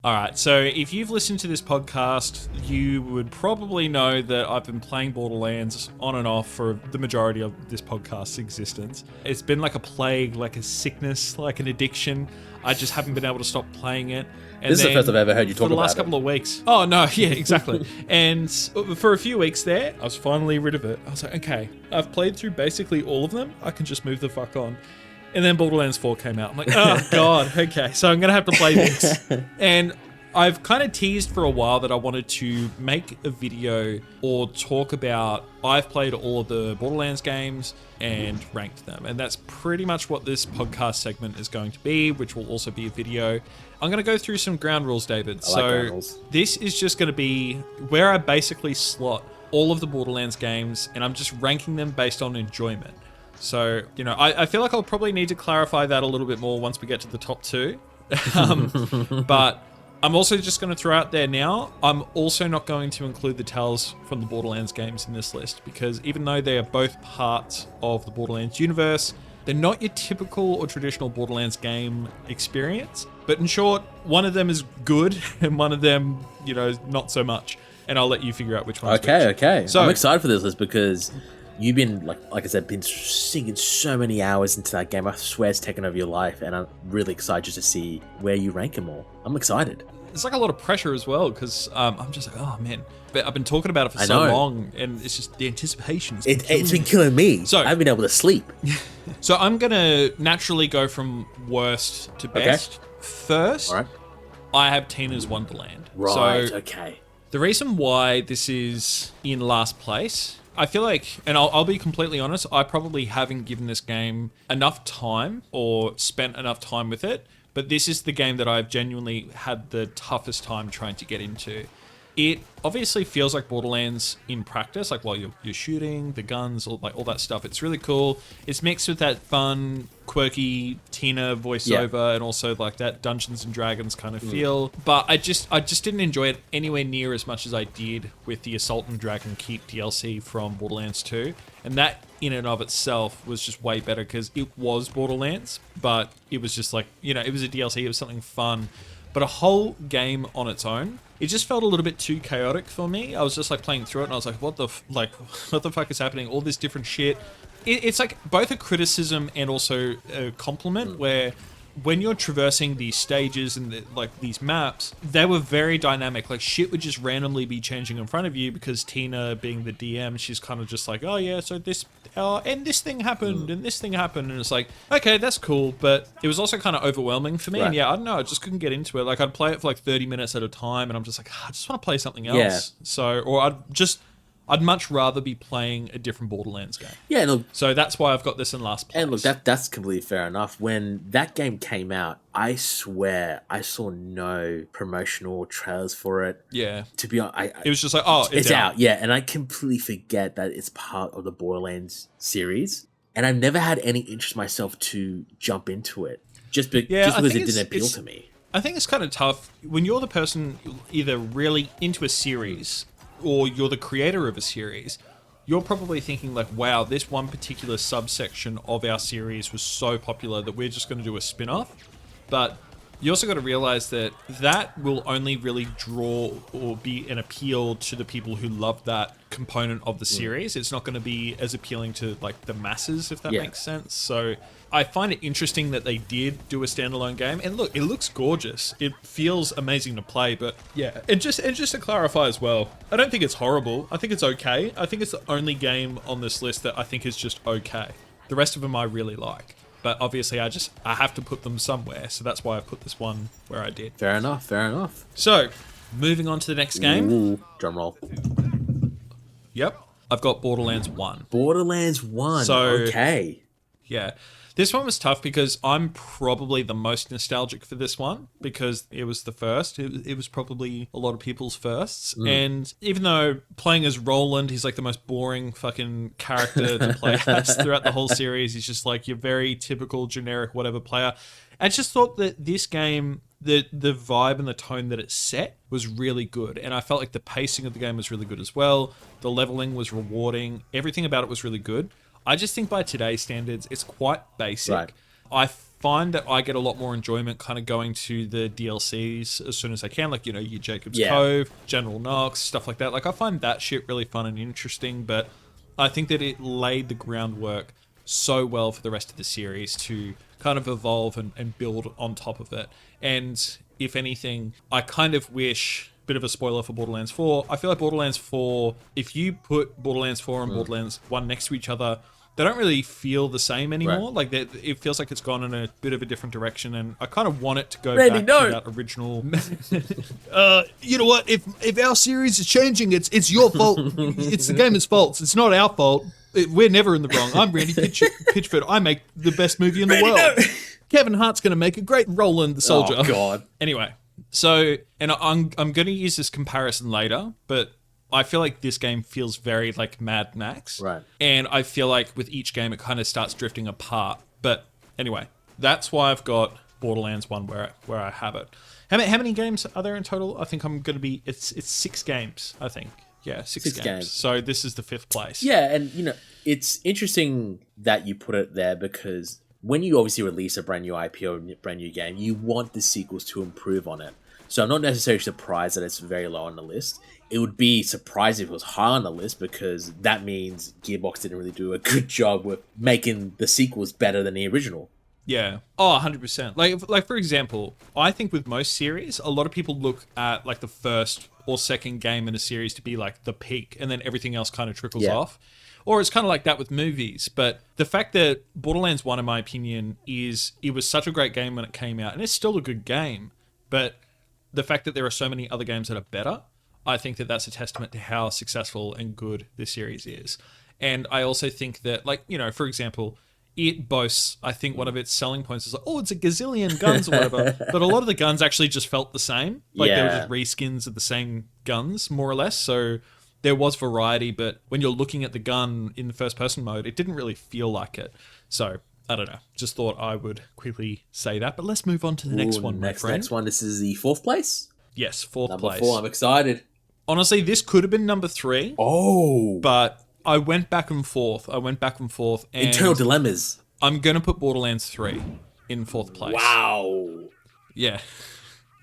All right, so if you've listened to this podcast, you would probably know that I've been playing Borderlands on and off for the majority of this podcast's existence. It's been like a plague, like a sickness, like an addiction. I just haven't been able to stop playing it. And this is the first I've ever heard you talk about it. For the last couple of weeks. Oh, no, yeah, exactly. And for a few weeks there, I was finally rid of it. I was like, okay, I've played through basically all of them. I can just move the fuck on. And then Borderlands 4 came out. I'm like, oh, God, okay, so I'm going to have to play this. And I've kind of teased for a while that I wanted to make a video or talk about, I've played all of the Borderlands games and ranked them. And that's pretty much what this podcast segment is going to be, which will also be a video. I'm going to go through some ground rules, David. I like ground rules. This is just going to be where I basically slot all of the Borderlands games, and I'm just ranking them based on enjoyment. So, you know, I feel like I'll probably need to clarify that a little bit more once we get to the top two. But I'm also just going to throw out there now, I'm also not going to include the Tales from the Borderlands games in this list, because even though they are both parts of the Borderlands universe, they're not your typical or traditional Borderlands game experience. But in short, one of them is good and one of them, you know, not so much. And I'll let you figure out which one's which. Okay. So, I'm excited for this list because you've been, like I said, been sinking so many hours into that game. I swear it's taken over your life, and I'm really excited just to see where you rank them all. I'm excited. It's like a lot of pressure as well, because I'm just like, oh man. But I've been talking about it for so long, and it's just the anticipation. It's been killing me. So I haven't been able to sleep. So I'm going to naturally go from worst to best. Okay. First, right. I have Tina's Wonderland. Right, so, okay. The reason why this is in last place, I feel like, and I'll be completely honest, I probably haven't given this game enough time or spent enough time with it, but this is the game that I've genuinely had the toughest time trying to get into. It obviously feels like Borderlands in practice, like while you're shooting, the guns, all that stuff. It's really cool. It's mixed with that fun, quirky Tina voiceover and also like that Dungeons and Dragons kind of feel. But I just didn't enjoy it anywhere near as much as I did with the Assault and Dragon Keep DLC from Borderlands 2. And that in and of itself was just way better because it was Borderlands, but it was just like, you know, it was a DLC, it was something fun. But a whole game on its own, it just felt a little bit too chaotic for me. I was just like playing through it and I was like, what the fuck is happening? All this different shit. It's like both a criticism and also a compliment where when you're traversing these stages and these maps, they were very dynamic. Like shit would just randomly be changing in front of you because Tina, being the DM, she's kind of just like, oh yeah, so this and this thing happened and this thing happened, and it's like, okay, that's cool, but it was also kind of overwhelming for me. Right. And yeah, I don't know, I just couldn't get into it. Like I'd play it for like 30 minutes at a time, and I'm just like, I just want to play something else. Yeah. So, or I'd much rather be playing a different Borderlands game. Yeah, look. So that's why I've got this in last place. And look, that's completely fair enough. When that game came out, I swear I saw no promotional trailers for it. Yeah. To be honest, it was just like, oh, it's out. Yeah, and I completely forget that it's part of the Borderlands series. And I've never had any interest myself to jump into it. Just because it didn't appeal to me. I think it's kind of tough when you're the person either really into a series or you're the creator of a series, you're probably thinking like, wow, this one particular subsection of our series was so popular that we're just going to do a spin-off. But you also got to realize that that will only really draw or be an appeal to the people who love that component of the series. It's not going to be as appealing to like the masses, if that makes sense. So I find it interesting that they did do a standalone game, and look, it looks gorgeous. It feels amazing to play, but yeah. And just to clarify as well, I don't think it's horrible. I think it's okay. I think it's the only game on this list that I think is just okay. The rest of them I really like. But obviously I have to put them somewhere, so that's why I put this one where I did. Fair enough. So, moving on to the next game. Ooh, drum roll. Yep. I've got Borderlands 1. Borderlands 1, so, okay. Yeah. This one was tough because I'm probably the most nostalgic for this one because it was the first. It was probably a lot of people's firsts. And even though playing as Roland, he's like the most boring fucking character to play as throughout the whole series. He's just like your very typical generic whatever player. I just thought that this game, the vibe and the tone that it set was really good. And I felt like the pacing of the game was really good as well. The leveling was rewarding. Everything about it was really good. I just think by today's standards, it's quite basic. Right. I find that I get a lot more enjoyment kind of going to the DLCs as soon as I can, like, your Jacob's Yeah. Cove, General Knox, stuff like that. Like, I find that shit really fun and interesting, but I think that it laid the groundwork so well for the rest of the series to kind of evolve and build on top of it. And if anything, I kind of wish, bit of a spoiler for Borderlands 4, I feel like Borderlands 4, if you put Borderlands 4 and Borderlands 1 next to each other, they don't really feel the same anymore. Right. Like, it feels like it's gone in a bit of a different direction, and I kind of want it to go Randy, back no. to that original... You know what? If our series is changing, it's your fault. It's the gamer's fault. It's not our fault. We're never in the wrong. I'm Randy Pitchford. I make the best movie in the Randy, world. no. Kevin Hart's going to make a great Roland the Soldier. Oh, God. Anyway, so, and I'm going to use this comparison later, but I feel like this game feels very like Mad Max. Right. And I feel like with each game, it kind of starts drifting apart. But anyway, that's why I've got Borderlands 1 where I have it. How many games are there in total? I think I'm going to be, it's 6 games, I think. Yeah, six games. So this is the 5th place. Yeah, and it's interesting that you put it there because when you obviously release a brand new IP or a brand new game, you want the sequels to improve on it. So I'm not necessarily surprised that it's very low on the list. It would be surprising if it was high on the list because that means Gearbox didn't really do a good job with making the sequels better than the original. Yeah. Oh, 100%. Like for example, I think with most series, a lot of people look at like the first or second game in a series to be like the peak, and then everything else kind of trickles off. Or it's kind of like that with movies. But the fact that Borderlands 1, in my opinion, it was such a great game when it came out, and it's still a good game, but the fact that there are so many other games that are better, I think that that's a testament to how successful and good this series is. And I also think that, like, for example, it boasts, I think one of its selling points is like, oh, it's a gazillion guns or whatever. But a lot of the guns actually just felt the same. Like, they were just reskins of the same guns, more or less. So there was variety, but when you're looking at the gun in the first-person mode, it didn't really feel like it. So I don't know. Just thought I would quickly say that. But let's move on to the next one, my friend. Next one. This is the 4th place? Yes, 4th Number place. 4. I'm excited. Honestly, this could have been number 3. Oh. But I went back and forth. And Internal dilemmas. I'm going to put Borderlands 3 in 4th place. Wow. Yeah.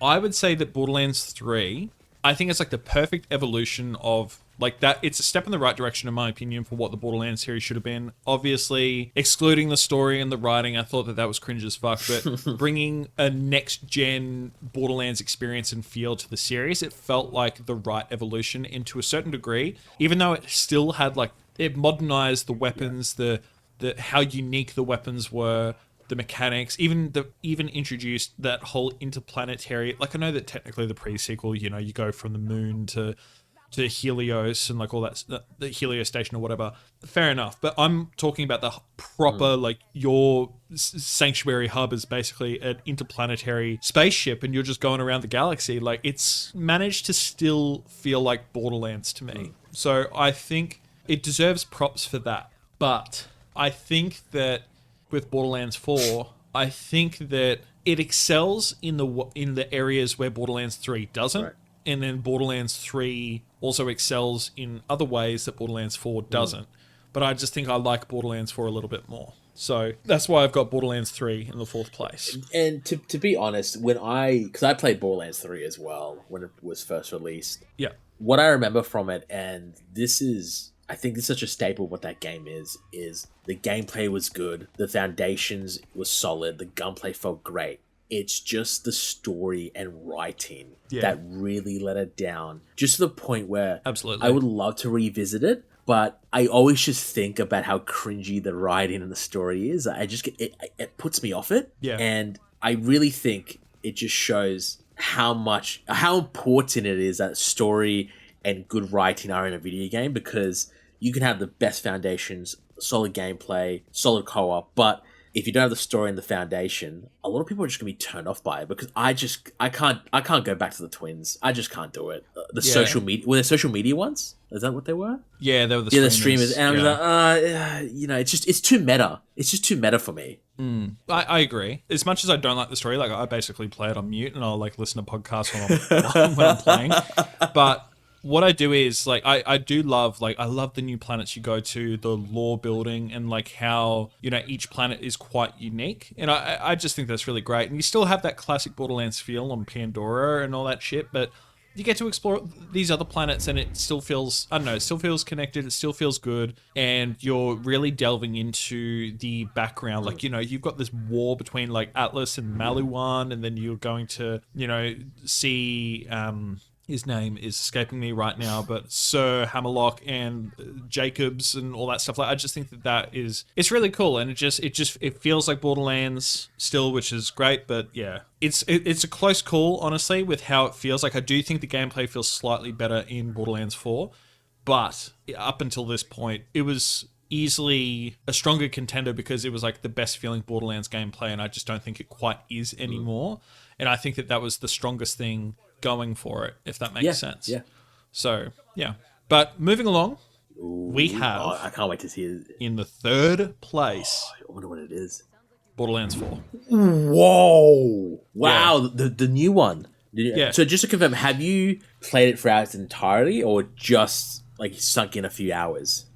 I would say that Borderlands 3, I think it's like the perfect evolution of like that. It's a step in the right direction, in my opinion, for what the Borderlands series should have been. Obviously, excluding the story and the writing, I thought that was cringe as fuck. But bringing a next-gen Borderlands experience and feel to the series, it felt like the right evolution. And to a certain degree, even though it still had like, it modernized the weapons, the how unique the weapons were, the mechanics, even introduced that whole interplanetary, like, I know that technically the pre-sequel, you go from the moon to Helios and like all that, the Helios station or whatever. Fair enough. But I'm talking about the proper, like, your sanctuary hub is basically an interplanetary spaceship and you're just going around the galaxy. Like, it's managed to still feel like Borderlands to me. So I think it deserves props for that. But I think that with Borderlands 4, I think that it excels in the areas where Borderlands 3 doesn't. Right. And then Borderlands 3 also excels in other ways that Borderlands 4 doesn't. But I just think I like Borderlands 4 a little bit more. So that's why I've got Borderlands 3 in the 4th place. And to be honest, because I played Borderlands 3 as well when it was first released. Yeah. What I remember from it, and I think this is such a staple of what that game is the gameplay was good, the foundations was solid, the gunplay felt great. It's just the story and writing that really let it down. Just to the point where absolutely I would love to revisit it, but I always just think about how cringy the writing and the story is. I just get it puts me off it. Yeah. And I really think it just shows how important it is that story and good writing are in a video game, because you can have the best foundations, solid gameplay, solid co-op, but if you don't have the story and the foundation, a lot of people are just gonna be turned off by it, because I can't go back to the twins. I just can't do it. Social media, were there social media ones? Is that what they were? Yeah, they were the streamers. And I was like, it's too meta. It's just too meta for me. I agree. As much as I don't like the story, like, I basically play it on mute and I'll like listen to podcasts when I'm playing. But what I do is like I do love I love the new planets you go to, the lore building, and like how each planet is quite unique, and I just think that's really great. And you still have that classic Borderlands feel on Pandora and all that shit, but you get to explore these other planets and it still feels, I don't know, it still feels connected, it still feels good, and you're really delving into the background. Like, you've got this war between like Atlas and Maluwan, and then you're going to, see his name is escaping me right now, but Sir Hammerlock and Jacobs and all that stuff. Like, I just think it's really cool, and it feels like Borderlands still, which is great. But yeah, it's a close call, honestly, with how it feels. Like, I do think the gameplay feels slightly better in Borderlands 4, but up until this point, it was easily a stronger contender because it was like the best feeling Borderlands gameplay, and I just don't think it quite is anymore. And I think that was the strongest thing going for it, if that makes sense. Yeah. So, yeah. But moving along, we have... Oh, I can't wait to see it. In the third place... I wonder what it is. Borderlands 4. Whoa! Wow, Yeah. the new one. Yeah. So just to confirm, have you played it throughout its entirety, or just like sunk in a few hours?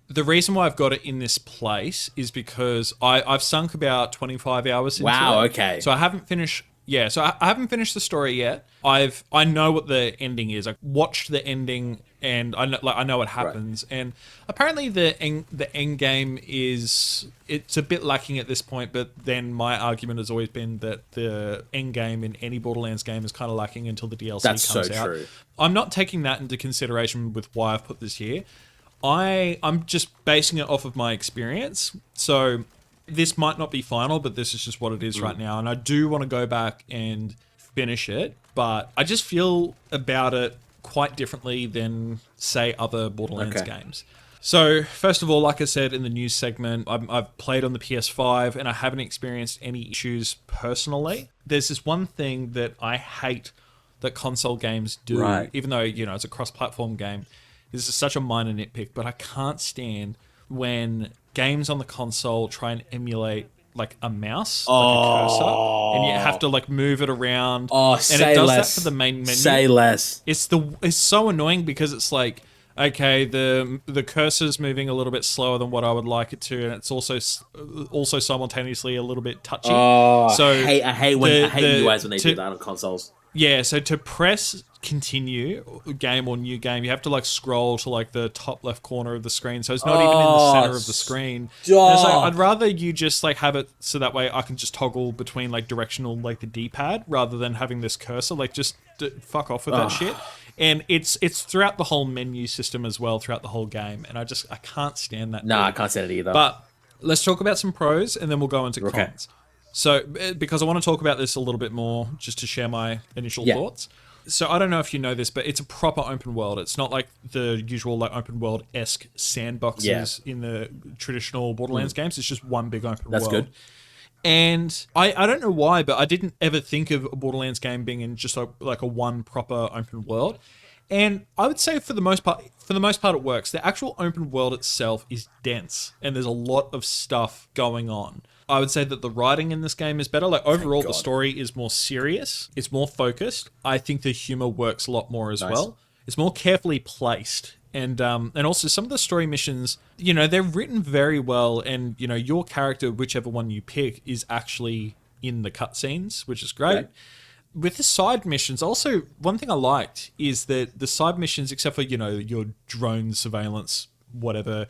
The reason why I've got it in this place is because I've sunk about 25 hours into it. Wow, okay. So I haven't finished... Yeah, so I haven't finished the story yet. I know what the ending is. I watched the ending, and I know what happens. Right. And apparently the end game it's a bit lacking at this point. But then my argument has always been that the end game in any Borderlands game is kind of lacking until the DLC comes out. That's so true. I'm not taking that into consideration with why I've put this here. I'm just basing it off of my experience. So this might not be final, but this is just what it is right now. And I do want to go back and finish it, but I just feel about it quite differently than, say, other Borderlands games. So, first of all, like I said in the news segment, I've played on the PS5 and I haven't experienced any issues personally. There's this one thing that I hate that console games do, even though, it's a cross-platform game. This is such a minor nitpick, but I can't stand when games on the console try and emulate like a mouse, like a cursor, and you have to like move it around. And it does that for the main menu. Say less. It's so annoying because it's like, okay, the cursor's moving a little bit slower than what I would like it to, and it's also simultaneously a little bit touchy. So I hate UIs when they do that on consoles. Yeah, so to press continue game or new game, you have to like scroll to like the top left corner of the screen, so it's not even in the center of the screen. It's like, I'd rather you just like have it so that way I can just toggle between like directional, like the D-pad, rather than having this cursor. Like, just fuck off with that shit. And it's throughout the whole menu system as well, throughout the whole game, and I can't stand that. I can't stand it either. But let's talk about some pros, and then we'll go into cons. So, because I want to talk about this a little bit more, just to share my initial thoughts. So, I don't know if you know this, but it's a proper open world. It's not like the usual like open world-esque sandboxes in the traditional Borderlands games. It's just one big open world. That's good. And I don't know why, but I didn't ever think of a Borderlands game being in just like a one proper open world. And I would say for the most part it works. The actual open world itself is dense, and there's a lot of stuff going on. I would say that the writing in this game is better. Like, overall, the story is more serious. It's more focused. I think the humor works a lot more as well. It's more carefully placed. And also some of the story missions, they're written very well. And, your character, whichever one you pick, is actually in the cutscenes, which is great. With the side missions, also, one thing I liked is that the side missions, except for, your drone surveillance, whatever,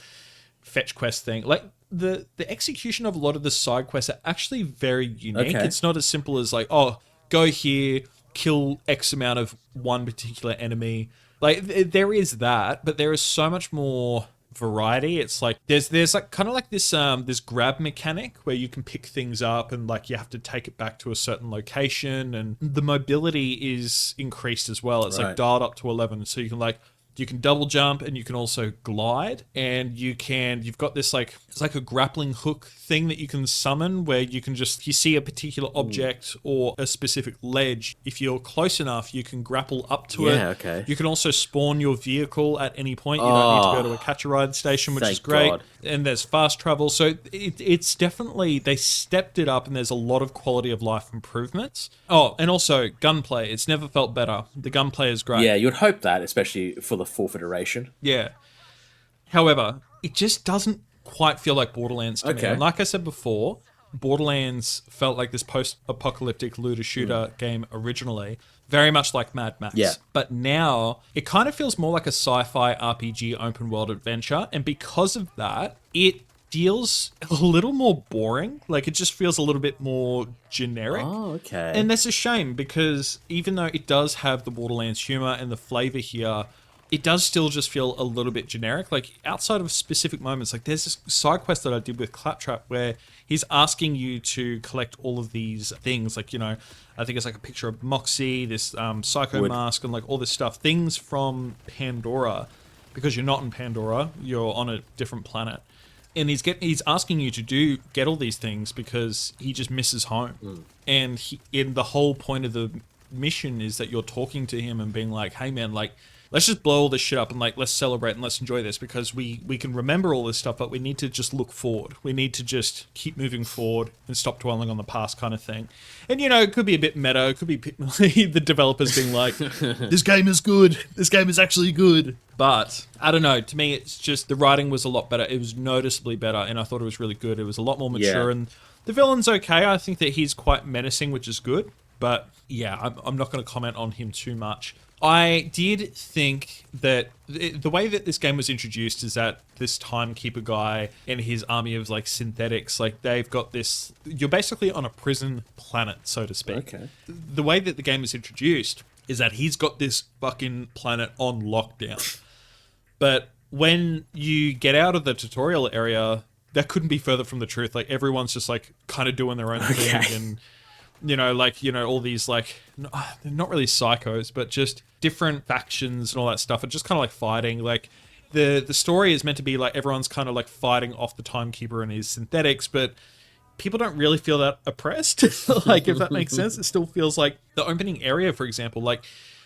fetch quest thing, like, the execution of a lot of the side quests are actually very unique. It's not as simple as like, go here, kill X amount of one particular enemy. Like, there is that, but there is so much more variety. It's like there's like kind of like this grab mechanic where you can pick things up and like you have to take it back to a certain location, and the mobility is increased as well. It's like dialed up to 11, so you can like You can double jump and you can also glide, and you've got this like, it's like a grappling hook thing that you can summon where you can just, you see a particular object or a specific ledge. If you're close enough, you can grapple up to it. Yeah, okay. You can also spawn your vehicle at any point. You don't need to go to a catch a ride station, which is Thank great. God. And there's fast travel. So it's definitely, they stepped it up, and there's a lot of quality of life improvements. Oh, and also gunplay. It's never felt better. The gunplay is great. Yeah, you'd hope that, especially for the fourth iteration. Yeah. However, it just doesn't quite feel like Borderlands to me. And like I said before, Borderlands felt like this post-apocalyptic looter-shooter game originally, very much like Mad Max. Yeah. But now, it kind of feels more like a sci-fi RPG open-world adventure, and because of that, it feels a little more boring. Like, it just feels a little bit more generic. Oh, okay. And that's a shame, because even though it does have the Borderlands humor and the flavor here, it does still just feel a little bit generic. Like, outside of specific moments, like there's this side quest that I did with Claptrap where he's asking you to collect all of these things. Like, you know, I think it's like a picture of Moxie, this psycho mask, and like all this stuff. Things from Pandora, because you're not in Pandora, you're on a different planet. And he's asking you to get all these things because he just misses home. And in the whole point of the mission is that you're talking to him and being like, hey man, like, let's just blow all this shit up and like, let's celebrate and let's enjoy this, because we can remember all this stuff, but we need to just look forward. We need to just keep moving forward and stop dwelling on the past, kind of thing. And, you know, it could be a bit meta. It could be the developers being like, this game is good. This game is actually good. But I don't know. To me, it's just the writing was a lot better. It was noticeably better, and I thought it was really good. It was a lot more mature, and the villain's okay. I think that he's quite menacing, which is good. But yeah, I'm not going to comment on him too much. I did think that the way that this game was introduced is that this timekeeper guy and his army of like synthetics, like they've got this, you're basically on a prison planet, so to speak. Okay. The way that the game is introduced is that he's got this fucking planet on lockdown. But when you get out of the tutorial area, that couldn't be further from the truth. Like, everyone's just like kind of doing their own thing, and you know, like, you know, all these like, they're not really psychos, but just different factions and all that stuff, and just kind of like fighting. Like, the story is meant to be like everyone's kind of like fighting off the timekeeper and his synthetics, but people don't really feel that oppressed. Like, if that makes sense, it still feels like the opening area, for example, like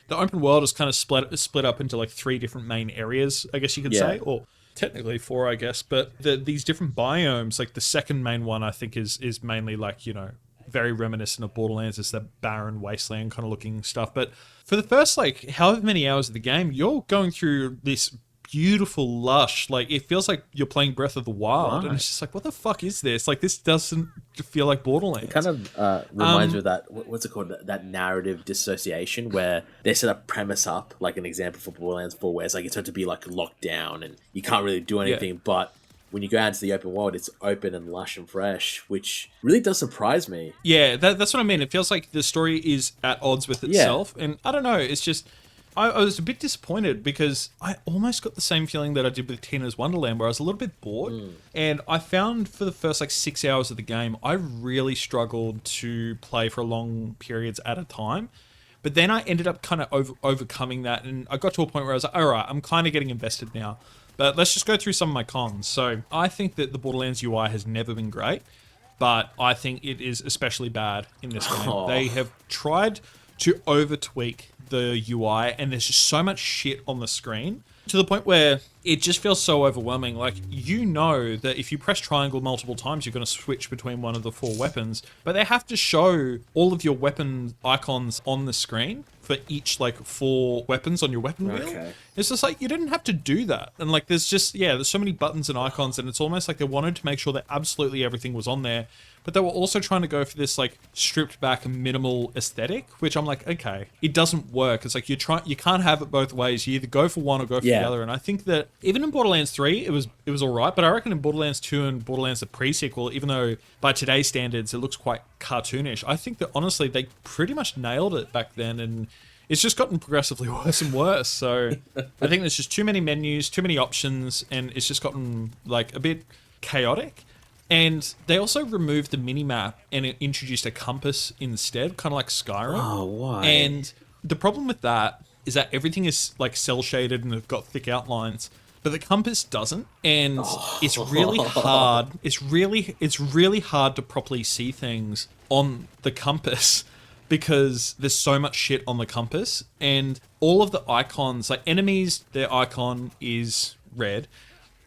the open world is kind of split up into like 3 different main areas, I guess you could say, or technically 4, I guess. But these different biomes, like the second main one, I think is mainly like, you know, very reminiscent of Borderlands. It's that barren wasteland kind of looking stuff. But for the first like however many hours of the game, you're going through this beautiful lush, like it feels like you're playing Breath of the Wild, and it's just like, what the fuck is this? Like, this doesn't feel like Borderlands. It kind of reminds me of that, what's it called, that narrative dissociation, where they set a premise up, like an example for Borderlands 4, where it's like it's meant to be like locked down and you can't really do anything, but when you go out into the open world, it's open and lush and fresh, which really does surprise me. Yeah, that's what I mean. It feels like the story is at odds with itself, and I don't know, it's just, I was a bit disappointed because I almost got the same feeling that I did with Tina's Wonderland, where I was a little bit bored. And I found for the first like 6 hours of the game, I really struggled to play for long periods at a time. But then I ended up kind of overcoming that, and I got to a point where I was like, all right, I'm kind of getting invested now. But let's just go through some of my cons. So I think that the Borderlands UI has never been great, but I think it is especially bad in this game. They have tried to over-tweak the UI, and there's just so much shit on the screen to the point where it just feels so overwhelming. Like, you know that if you press triangle multiple times, you're going to switch between one of the 4 weapons, but they have to show all of your weapon icons on the screen for each like 4 weapons on your weapon wheel. It's just like, you didn't have to do that. And like, there's just, there's so many buttons and icons, and it's almost like they wanted to make sure that absolutely everything was on there, but they were also trying to go for this like stripped back minimal aesthetic, which I'm like, okay, it doesn't work. It's like you can't have it both ways. You either go for one or go for the other. And I think that even in Borderlands 3, it was all right, but I reckon in Borderlands 2 and Borderlands The Pre-Sequel, even though by today's standards it looks quite cartoonish, I think that honestly they pretty much nailed it back then, and it's just gotten progressively worse and worse. So I think there's just too many menus, too many options, and it's just gotten like a bit chaotic. And they also removed the mini-map and it introduced a compass instead, kind of like Skyrim. Oh, why? And the problem with that is that everything is like cell shaded and it's got thick outlines, but the compass doesn't, and it's really hard. It's really hard to properly see things on the compass because there's so much shit on the compass, and all of the icons, like enemies, their icon is red,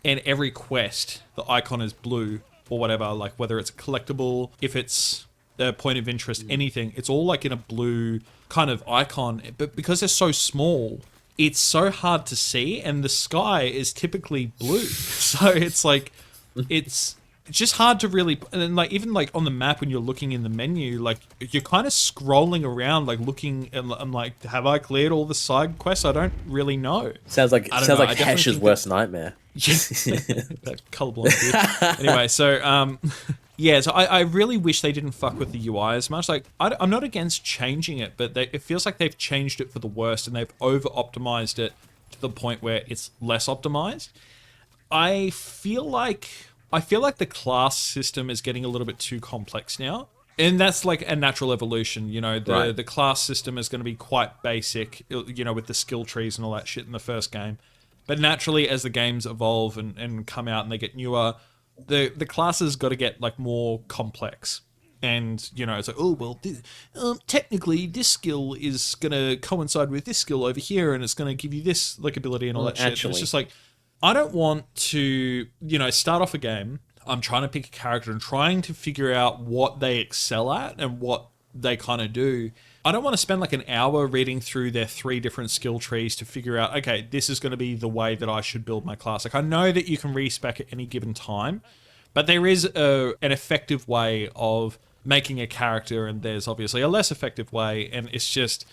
and every quest, the icon is blue or whatever, like whether it's a collectible, if it's a point of interest, anything, it's all like in a blue kind of icon. But because they're so small, it's so hard to see, and the sky is typically blue. So it's like, it's just hard to really, and then like even like on the map when you're looking in the menu, like you're kind of scrolling around, like looking, and I'm like, have I cleared all the side quests? I don't really know. Sounds like Hesh's worst nightmare. That colorblind bitch. Anyway, so yeah, so I really wish they didn't fuck with the UI as much. Like, I'm not against changing it, but it feels like they've changed it for the worst, and they've over-optimized it to the point where it's less optimized. I feel like the class system is getting a little bit too complex now. And that's like a natural evolution, you know. The class system is going to be quite basic, you know, with the skill trees and all that shit in the first game. But naturally, as the games evolve and come out and they get newer, the classes got to get like more complex. And, you know, it's like, oh, well, technically this skill is going to coincide with this skill over here, and it's going to give you this like ability and all that shit. And it's just like, I don't want to, you know, start off a game, I'm trying to pick a character and trying to figure out what they excel at and what they kind of do. I don't want to spend like an hour reading through their 3 different skill trees to figure out, okay, this is going to be the way that I should build my class. Like, I know that you can respec at any given time, but there is an effective way of making a character, and there's obviously a less effective way, and it's just,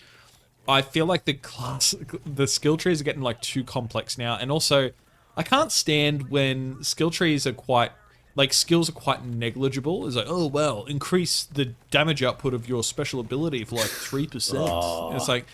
I feel like the skill trees are getting like too complex now, and also I can't stand when skill trees are quite, like, skills are quite negligible. It's like, oh, well, increase the damage output of your special ability for like 3%. And it's like,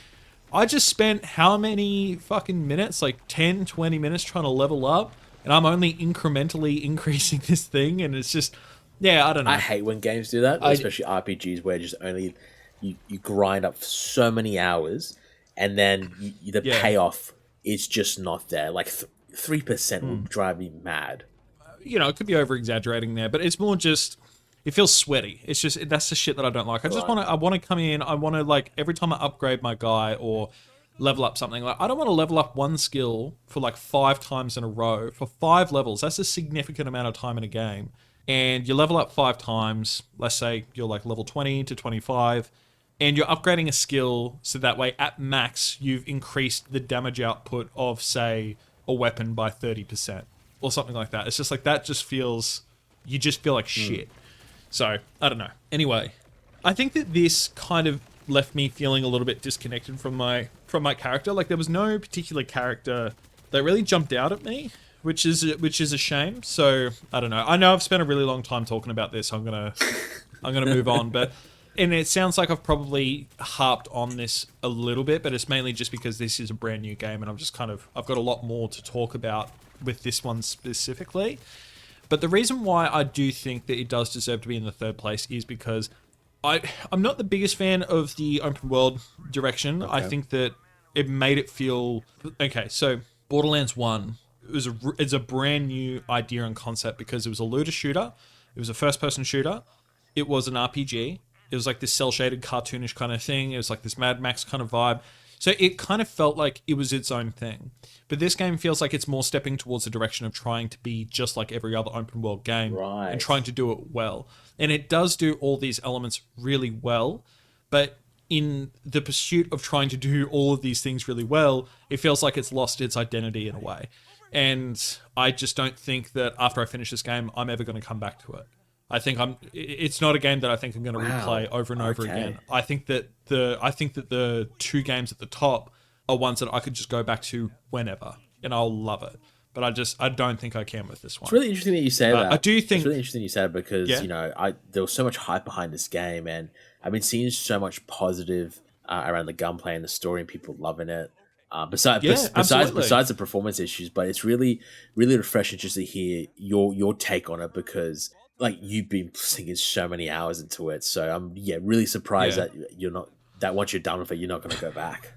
I just spent how many fucking minutes, like 10, 20 minutes trying to level up, and I'm only incrementally increasing this thing, and it's just, yeah, I don't know. I hate when games do that, especially RPGs where just only you grind up so many hours, and then the payoff is just not there. Like 3% will drive me mad. You know, it could be over-exaggerating there, but it's more just, it feels sweaty. It's just, that's the shit that I don't like. I just want to come in, I want to, like, every time I upgrade my guy or level up something, like, I don't want to level up one skill for like 5 times in a row for 5 levels. That's a significant amount of time in a game. And you level up 5 times, let's say you're like level 20 to 25, and you're upgrading a skill so that way at max you've increased the damage output of, say, a weapon by 30%. Or something like that. It's just like, that just feels, you just feel like shit. So, I don't know. Anyway, I think that this kind of left me feeling a little bit disconnected from my character. Like, there was no particular character that really jumped out at me, which is a shame. So, I don't know. I know I've spent a really long time talking about this. I'm gonna move on, but, and it sounds like I've probably harped on this a little bit, but it's mainly just because this is a brand new game, and I'm just kind of, I've got a lot more to talk about with this one specifically. But the reason why I do think that it does deserve to be in the 3rd place is because I'm not the biggest fan of the open world direction. Okay. I think that it made it feel, okay, so Borderlands 1 is a brand new idea and concept because it was a looter shooter, it was a first-person shooter, it was an RPG, it was like this cel-shaded cartoonish kind of thing, it was like this Mad Max kind of vibe. So it kind of felt like it was its own thing. But this game feels like it's more stepping towards the direction of trying to be just like every other open world game and trying to do it well. And it does do all these elements really well, but in the pursuit of trying to do all of these things really well, it feels like it's lost its identity in a way. And I just don't think that after I finish this game, I'm ever going to come back to it. I think it's not a game that I think I'm going to replay over and over again. I think that the 2 games at the top are ones that I could just go back to whenever, and I'll love it. But I don't think I can with this one. It's really interesting that you say that. I do think it's really interesting you said because you know there was so much hype behind this game, and I've been seeing so much positive around the gunplay and the story, and people loving it. Besides the performance issues, but it's really really refreshing just to hear your take on it because, like, you've been sinking so many hours into it. So I'm really surprised that you're not, that once you're done with it, you're not going to go back.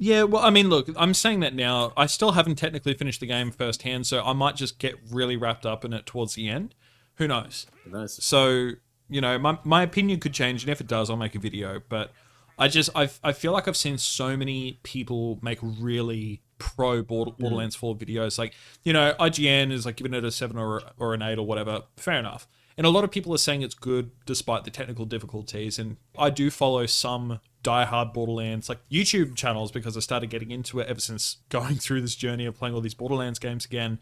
Yeah, well, I mean, look, I'm saying that now. I still haven't technically finished the game firsthand, so I might just get really wrapped up in it towards the end. Who knows? Nice. So, my opinion could change, and if it does, I'll make a video. But I feel like I've seen so many people make really pro Borderlands 4 videos. Like, IGN is like giving it a 7 or an 8 or whatever. Fair enough. And a lot of people are saying it's good despite the technical difficulties. And I do follow some diehard Borderlands like YouTube channels because I started getting into it ever since going through this journey of playing all these Borderlands games again.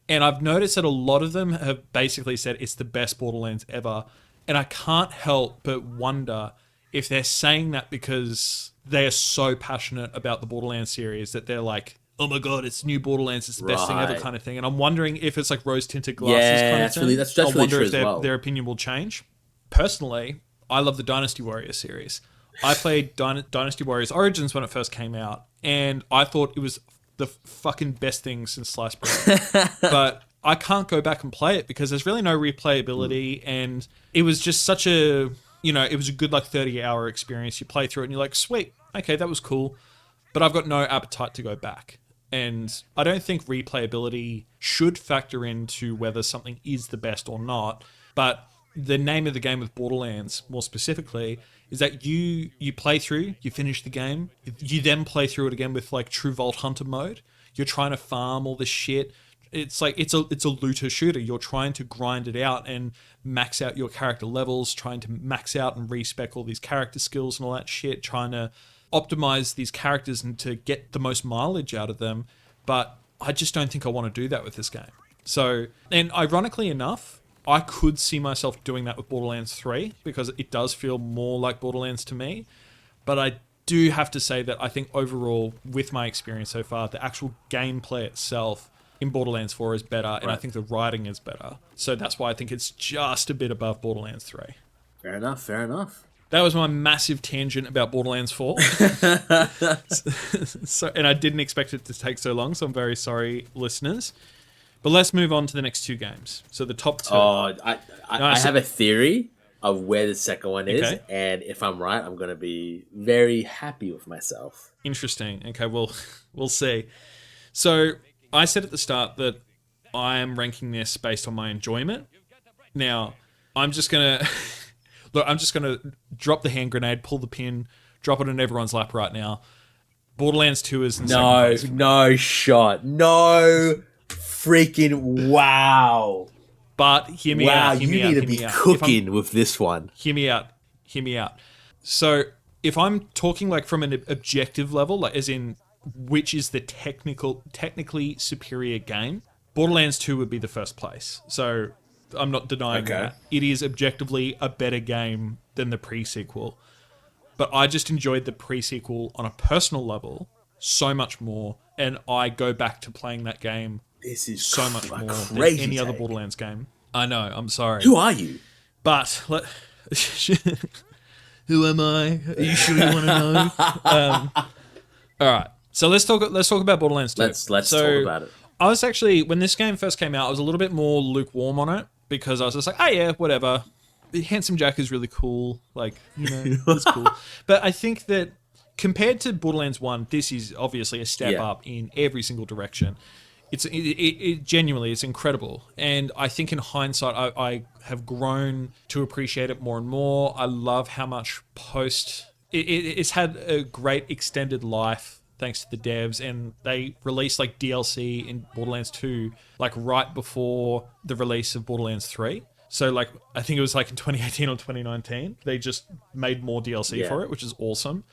And I've noticed that a lot of them have basically said it's the best Borderlands ever. And I can't help but wonder if they're saying that because they are so passionate about the Borderlands series that they're like, oh my god, it's new Borderlands, it's the best thing ever kind of thing. And I'm wondering if it's like rose-tinted glasses kind of thing. That's I really wonder true if as well. their opinion will change. Personally, I love the Dynasty Warriors series. I played Dynasty Warriors Origins when it first came out, and I thought it was the fucking best thing since sliced bread. But I can't go back and play it because there's really no replayability, and it was just such a, it was a good like 30-hour experience. You play through it and you're like, sweet, okay, that was cool, but I've got no appetite to go back. And I don't think replayability should factor into whether something is the best or not. But the name of the game with Borderlands, more specifically, is that you play through, you finish the game, you then play through it again with like true Vault Hunter mode. You're trying to farm all this shit. It's like it's a looter shooter. You're trying to grind it out and max out your character levels, trying to max out and respec all these character skills and all that shit, trying to optimize these characters and to get the most mileage out of them. But I just don't think I want to do that with this game. So, and ironically enough, I could see myself doing that with Borderlands 3 because it does feel more like Borderlands to me. But I do have to say that I think overall, with my experience so far, the actual gameplay itself in Borderlands 4 is better, and I think the writing is better. So that's why I think it's just a bit above Borderlands 3. Fair enough. That was my massive tangent about Borderlands 4. And I didn't expect it to take so long, so I'm very sorry, listeners. But let's move on to the next two games. So the top two. Oh, I have a theory of where the second one is, and if I'm right, I'm going to be very happy with myself. Interesting. Okay, well, we'll see. So I said at the start that I am ranking this based on my enjoyment. Now, I'm just going to... Look, I'm just going to drop the hand grenade, pull the pin, drop it in everyone's lap right now. Borderlands 2 is in second place. No shot. No freaking wow. But hear me out. You need to be cooking with this one. Hear me out. So if I'm talking like from an objective level, like as in which is the technically superior game, Borderlands 2 would be the first place. So I'm not denying that. It is objectively a better game than the pre-sequel. But I just enjoyed the pre-sequel on a personal level so much more, and I go back to playing that game so much more than any other Borderlands game. I know, I'm sorry. Who are you? But who am I? Are you sure you want to know? All right, so let's talk about Borderlands 2. Let's talk about it. I was actually, when this game first came out, I was a little bit more lukewarm on it because I was just like, oh yeah, whatever. Handsome Jack is really cool. Like, it's cool. But I think that compared to Borderlands 1, this is obviously a step up in every single direction. It genuinely, it's incredible. And I think in hindsight, I have grown to appreciate it more and more. I love how much it's had a great extended life thanks to the devs, and they released like DLC in Borderlands 2 like right before the release of Borderlands 3. So like I think it was like in 2018 or 2019. They just made more DLC for it, which is awesome.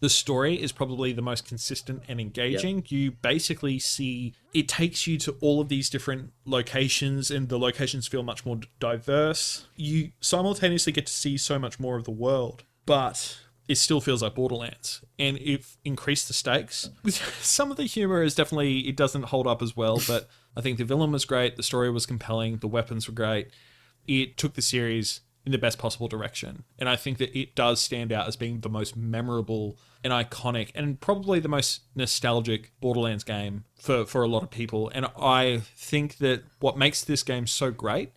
The story is probably the most consistent and engaging. Yep. You basically see it takes you to all of these different locations, and the locations feel much more diverse. You simultaneously get to see so much more of the world, but it still feels like Borderlands, and it increased the stakes. Some of the humor is definitely, it doesn't hold up as well, but I think the villain was great, the story was compelling, the weapons were great. It took the series in the best possible direction, and I think that it does stand out as being the most memorable and iconic and probably the most nostalgic Borderlands game for a lot of people. And I think that what makes this game so great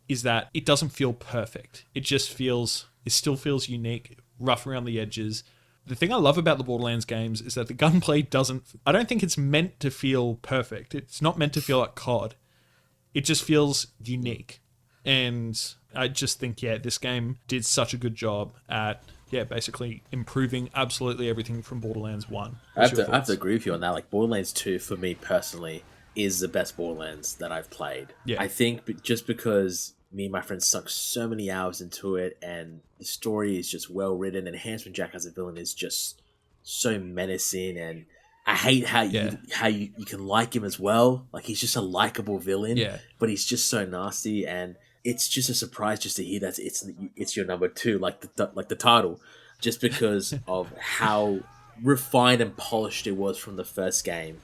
is that it doesn't feel perfect. It still feels unique, rough around the edges, The thing I love about the Borderlands games is that the gunplay doesn't... I don't think it's meant to feel perfect. It's not meant to feel like COD. It just feels unique. And I just think, yeah, this game did such a good job at, yeah, basically improving absolutely everything from Borderlands 1. I have to agree with you on that. Like, Borderlands 2, for me personally, is the best Borderlands that I've played. Yeah. I think just because me and my friends sunk so many hours into it, and the story is just well written, and Handsome Jack as a villain is just so menacing, and I hate how you can like him as well. Like, he's just a likable villain, but he's just so nasty, and it's just a surprise just to hear that it's your number 2, like the title, just because of how refined and polished it was from the first game.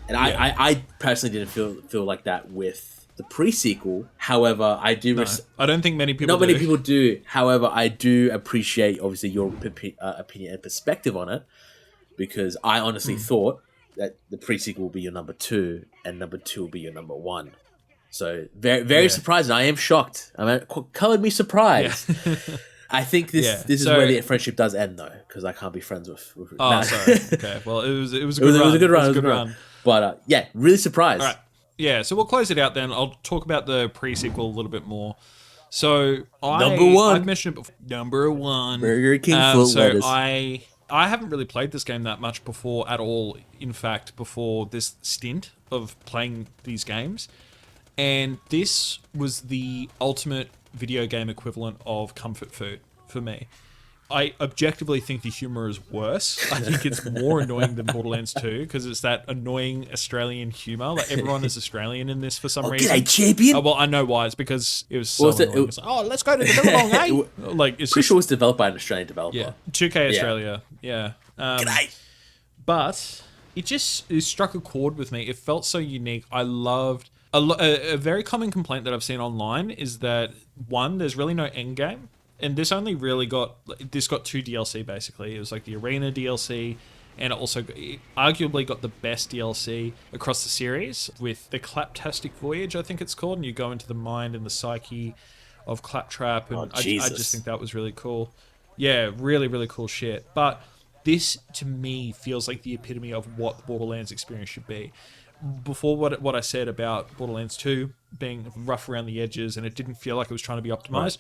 And I personally didn't feel like that with the pre-sequel. However, I do... I don't think many people Not many people do. However, I do appreciate, obviously, your opinion and perspective on it, because I honestly thought that the pre-sequel will be your number 2, and number 2 will be your number 1. So, very surprised. I am shocked. I mean, colored me surprised. Yeah. I think this is where the friendship does end, though, because I can't be friends with sorry. Okay, well, it was a good run. But, yeah, really surprised. All right. Yeah, so we'll close it out then. I'll talk about the pre-sequel a little bit more. So, number 1. I've mentioned it before. Number 1. Burger King full lettuce. I haven't really played this game that much before at all, in fact, before this stint of playing these games. And this was the ultimate video game equivalent of comfort food for me. I objectively think the humor is worse. I think it's more annoying than Borderlands 2 because it's that annoying Australian humor. Like, everyone is Australian in this for some reason. G'day, champion. Well, I know why. It's because it was so annoying. It's like, let's go to the Billabong, eh? Like, it's pretty sure it was developed by an Australian developer. Yeah, 2K Australia. Yeah. G'day. But it struck a chord with me. It felt so unique. I loved... A very common complaint that I've seen online is that, one, there's really no end game. And this only really got 2 DLC, basically. It was like the Arena DLC, and it arguably got the best DLC across the series with the Claptastic Voyage, I think it's called, and you go into the mind and the psyche of Claptrap, and I just think that was really cool. Yeah, really, really cool shit. But this, to me, feels like the epitome of what the Borderlands experience should be. Before what I said about Borderlands 2 being rough around the edges and it didn't feel like it was trying to be optimized,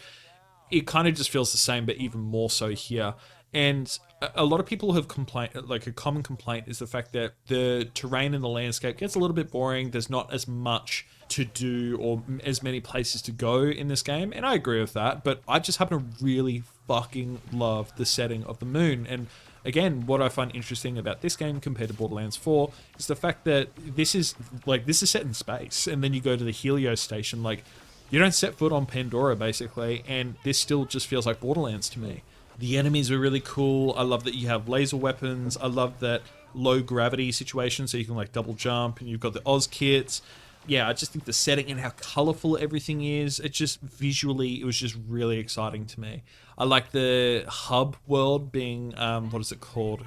it kind of just feels the same, but even more so here. And a lot of people have complained, like a common complaint is the fact that the terrain in the landscape gets a little bit boring. There's not as much to do or as many places to go in this game. And I agree with that, but I just happen to really fucking love the setting of the moon. And again, what I find interesting about this game compared to Borderlands 4 is the fact that this is set in space, and then you go to the Helios station, like, you don't set foot on Pandora, basically, and this still just feels like Borderlands to me. The enemies were really cool. I love that you have laser weapons. I love that low gravity situation, so you can, like, double jump, and you've got the Oz kits. Yeah, I just think the setting and how colorful everything is, it just visually, it was just really exciting to me. I like the hub world being, what is it called?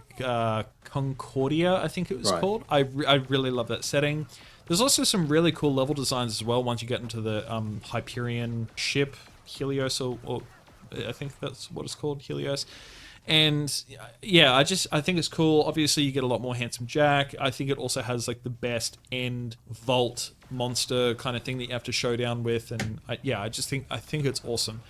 Concordia, I think it was called. I really love that setting. There's also some really cool level designs as well once you get into the Hyperion ship, Helios, or I think that's what it's called, Helios. And yeah, I think it's cool. Obviously, you get a lot more Handsome Jack. I think it also has like the best end vault monster kind of thing that you have to showdown with. And I think it's awesome.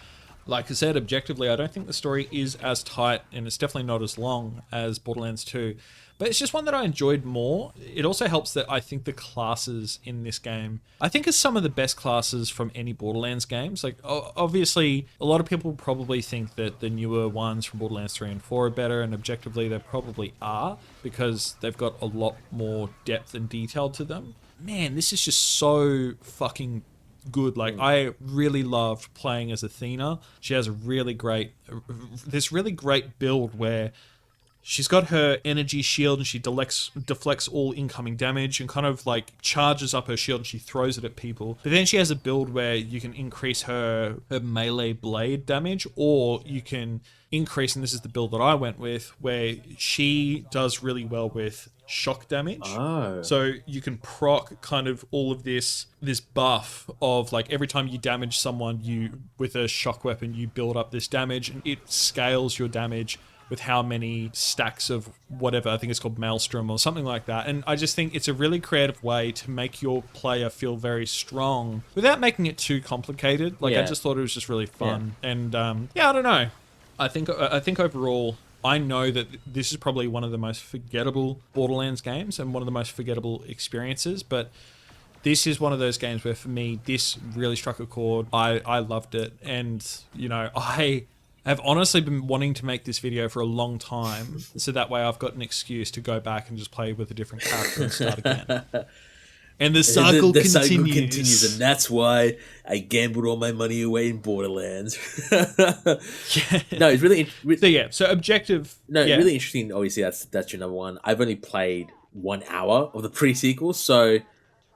Like I said, objectively, I don't think the story is as tight, and it's definitely not as long as Borderlands 2. But it's just one that I enjoyed more. It also helps that I think the classes in this game, I think, are some of the best classes from any Borderlands games. Like, obviously, a lot of people probably think that the newer ones from Borderlands 3 and 4 are better, and objectively they probably are, because they've got a lot more depth and detail to them. Man, this is just so fucking good. Like, I really loved playing as Athena. She has this really great build where she's got her energy shield and she deflects all incoming damage and kind of like charges up her shield and she throws it at people. But then she has a build where you can increase her melee blade damage, or you can increase, and this is the build that I went with, where she does really well with shock damage. So you can proc kind of all of this buff of like every time you damage someone, you with a shock weapon, you build up this damage and it scales your damage with how many stacks of whatever, I think it's called Maelstrom or something like that. And I just think it's a really creative way to make your player feel very strong without making it too complicated. Like, I just thought it was just really fun. And I don't know. I think overall, I know that this is probably one of the most forgettable Borderlands games and one of the most forgettable experiences, but this is one of those games where, for me, this really struck a chord. I loved it. And, you know, I have honestly been wanting to make this video for a long time, so that way I've got an excuse to go back and just play with a different character and start again. And the cycle continues. And that's why I gambled all my money away in Borderlands. No, it's really... So objective... really interesting. Obviously, that's your number one. I've only played 1 hour of the pre-sequel, so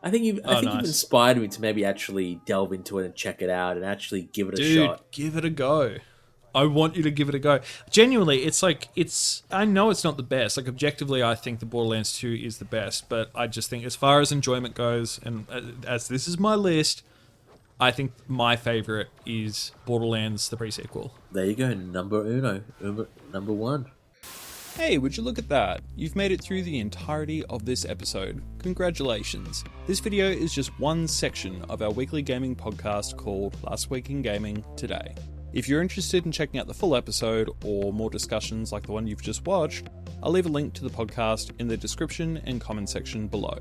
I think you've inspired me to maybe actually delve into it and check it out and actually give it a shot. Give it a go. I want you to give it a go. Genuinely, I know it's not the best. Like, objectively, I think the Borderlands 2 is the best, but I just think as far as enjoyment goes, and as this is my list, I think my favorite is Borderlands The Pre-Sequel. There you go, number one. Hey, would you look at that? You've made it through the entirety of this episode. Congratulations. This video is just one section of our weekly gaming podcast called Last Week in Gaming Today. If you're interested in checking out the full episode or more discussions like the one you've just watched, I'll leave a link to the podcast in the description and comment section below.